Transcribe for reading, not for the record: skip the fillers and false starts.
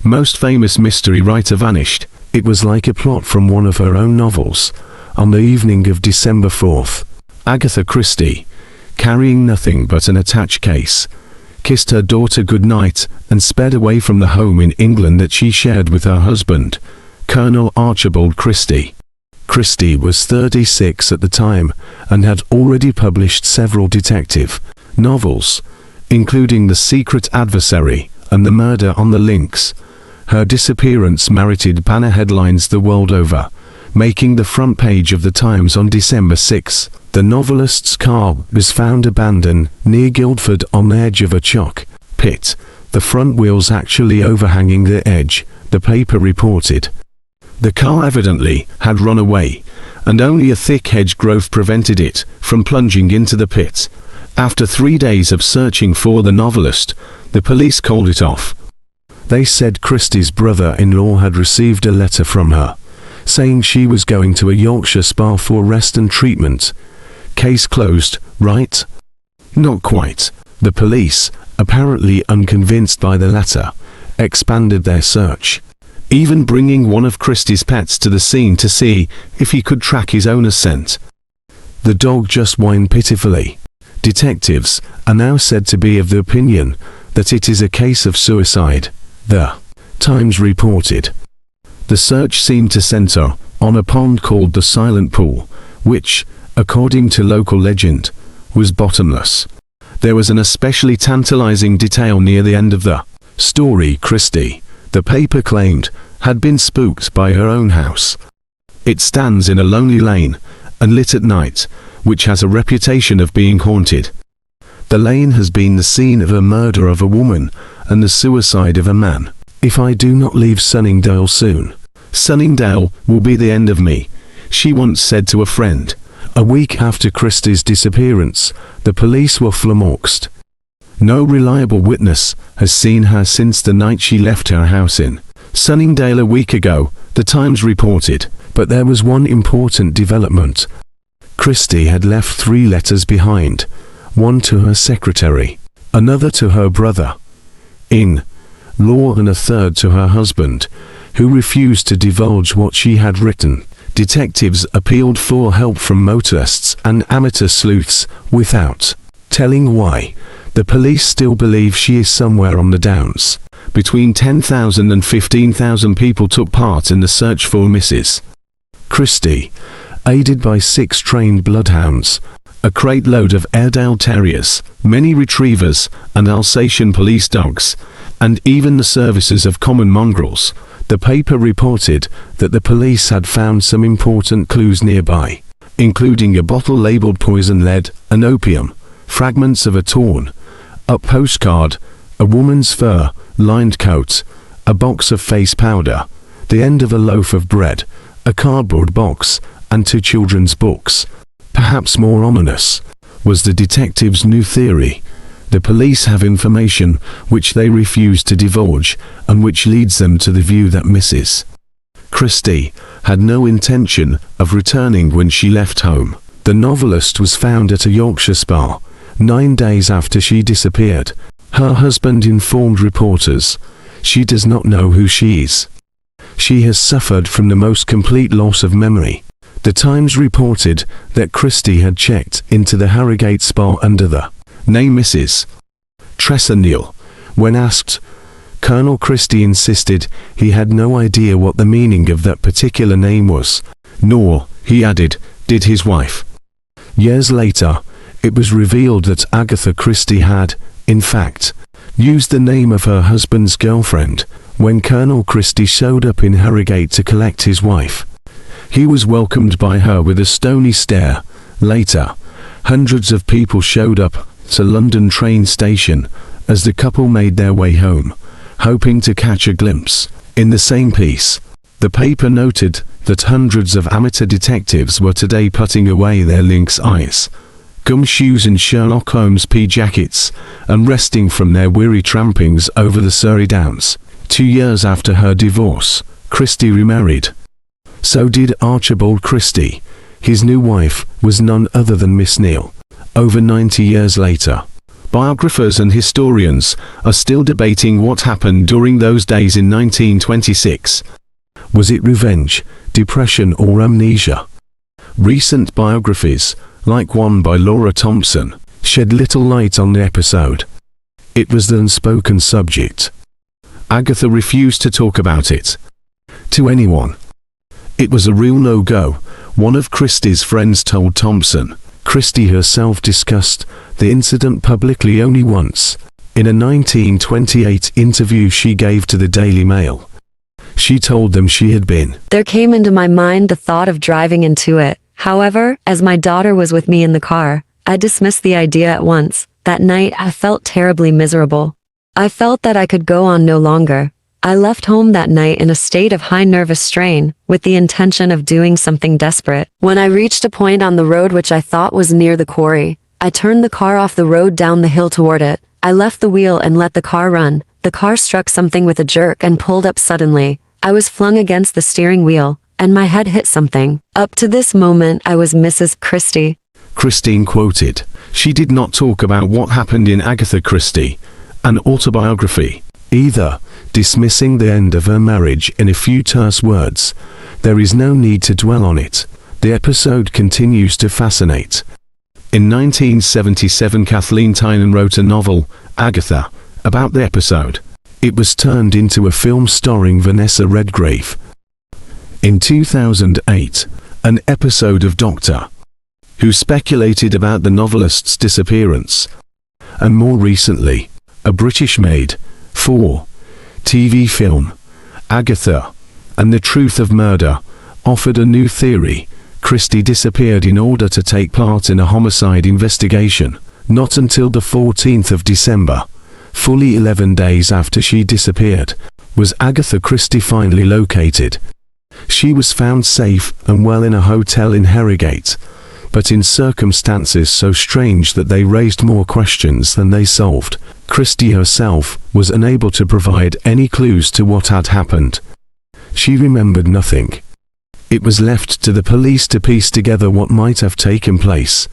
most famous mystery writer vanished. It was like a plot from one of her own novels. On the evening of December 4th, Agatha Christie, carrying nothing but an attached case, kissed her daughter goodnight and sped away from the home in England that she shared with her husband, Colonel Archibald Christie. Christie was 36 at the time and had already published several detective novels, including The Secret Adversary and The Murder on the Links. Her disappearance merited banner headlines the world over, making the front page of the Times on December 6. The novelist's car was found abandoned near Guildford on the edge of a chalk pit, the front wheels actually overhanging the edge, the paper reported. The car evidently had run away, and only a thick hedge growth prevented it from plunging into the pit. After 3 days of searching for the novelist, the police called it off. They said Christie's brother-in-law had received a letter from her, saying she was going to a Yorkshire spa for rest and treatment. Case closed, right? Not quite. The police, apparently unconvinced by the letter, expanded their search, even bringing one of Christie's pets to the scene to see if he could track his owner's scent. The dog just whined pitifully. Detectives are now said to be of the opinion that it is a case of suicide, the Times reported. The search seemed to center on a pond called the Silent Pool, which, according to local legend, was bottomless. There was an especially tantalizing detail near the end of the story. Christie, the paper claimed, had been spooked by her own house. It stands in a lonely lane, and lit at night, which has a reputation of being haunted. The lane has been the scene of a murder of a woman and the suicide of a man. If I do not leave Sunningdale soon, Sunningdale will be the end of me, she once said to a friend. A week after Christie's disappearance, the police were flummoxed. No reliable witness has seen her since the night she left her house in Sunningdale a week ago, the Times reported, but there was one important development. Christie had left 3 letters behind, one to her secretary, another to her brother-in-law and a third to her husband, who refused to divulge what she had written. Detectives appealed for help from motorists and amateur sleuths, without telling why. The police still believe she is somewhere on the Downs. Between 10,000 and 15,000 people took part in the search for Mrs. Christie, aided by 6 trained bloodhounds, a crate load of Airedale Terriers, many retrievers and Alsatian police dogs, and even the services of common mongrels. The paper reported that the police had found some important clues nearby, including a bottle labeled poison lead and opium, fragments of a torn-up postcard, a woman's fur-lined coat, a box of face powder, the end of a loaf of bread, a cardboard box, and 2 children's books. Perhaps more ominous was the detectives' new theory. The police have information which they refuse to divulge, and which leads them to the view that Mrs. Christie had no intention of returning when she left home. The novelist was found at a Yorkshire spa 9 days after she disappeared. Her husband informed reporters, "She does not know who she is. She has suffered from the most complete loss of memory." The Times reported that Christie had checked into the Harrogate spa under the name Mrs. Tressa Neal. When asked, Colonel Christie insisted he had no idea what the meaning of that particular name was. Nor, he added, did his wife. Years later, it was revealed that Agatha Christie had, in fact, used the name of her husband's girlfriend when Colonel Christie showed up in Harrogate to collect his wife. He was welcomed by her with a stony stare. Later, hundreds of people showed up to London train station as the couple made their way home, hoping to catch a glimpse. In the same piece, the paper noted that hundreds of amateur detectives were today putting away their lynx eyes, gumshoes and Sherlock Holmes pea jackets, and resting from their weary trampings over the Surrey Downs. 2 years after her divorce, Christie remarried. So did Archibald Christie. His new wife was none other than Miss Neal. Over 90 years later, Biographers and historians are still debating what happened during those days in 1926. Was it revenge, depression, or amnesia? Recent biographies, like one by Laura Thompson, shed little light on the episode. It was the unspoken subject. Agatha refused to talk about it to anyone. It was a real no-go, one of Christie's friends told Thompson. Christie herself discussed the incident publicly only once, in a 1928 interview she gave to the Daily Mail. She told them she had been. There came into my mind the thought of driving into it. However, as my daughter was with me in the car, I dismissed the idea at once. That night I felt terribly miserable. I felt that I could go on no longer. I left home that night in a state of high nervous strain, with the intention of doing something desperate. When I reached a point on the road which I thought was near the quarry, I turned the car off the road down the hill toward it. I left the wheel and let the car run. The car struck something with a jerk and pulled up suddenly. I was flung against the steering wheel, and my head hit something. Up to this moment I was Mrs. Christie. Christine quoted. She did not talk about what happened in Agatha Christie, an autobiography, either, dismissing the end of her marriage in a few terse words. There is no need to dwell on it. The episode continues to fascinate. In 1977, Kathleen Tynan wrote a novel, Agatha, about the episode. It was turned into a film starring Vanessa Redgrave. In 2008, an episode of Doctor Who speculated about the novelist's disappearance. And more recently, a British-made, TV film, Agatha and the Truth of Murder, offered a new theory. Christie disappeared in order to take part in a homicide investigation. Not until the 14th of December, fully 11 days after she disappeared, was Agatha Christie finally located. She was found safe and well in a hotel in Harrogate, but in circumstances so strange that they raised more questions than they solved. Christie herself was unable to provide any clues to what had happened. She remembered nothing. It was left to the police to piece together what might have taken place.